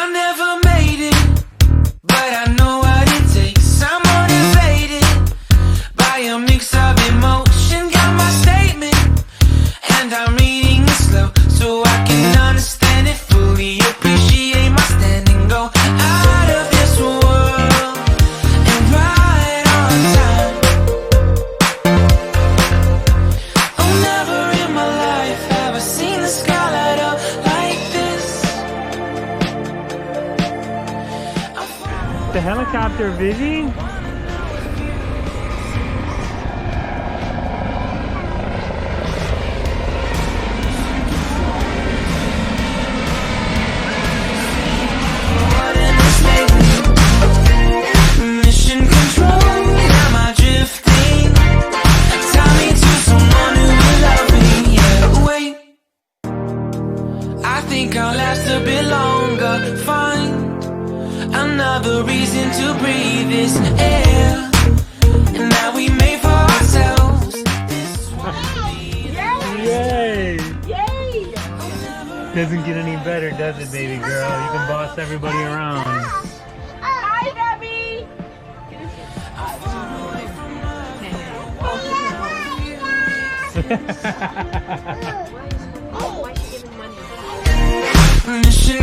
I never made it, but I know what it takes. I'm motivated by a mix of emotion. Got my statement, and I'm reading it slow so I can understand it fully. Appreciate my standing, go out of this world and right on time. Oh, never in my life have I seen the sky light up like this. The helicopter, Vivi? Mission control, am I drifting? Tie me to someone who will love me. Yeah, wait, I think I'll last a bit longer. Find another reason to breathe this air, and that we made for ourselves. Yay! Yay! Doesn't get any better, does it, baby girl? You can boss everybody around. Hi, Debbie! Mission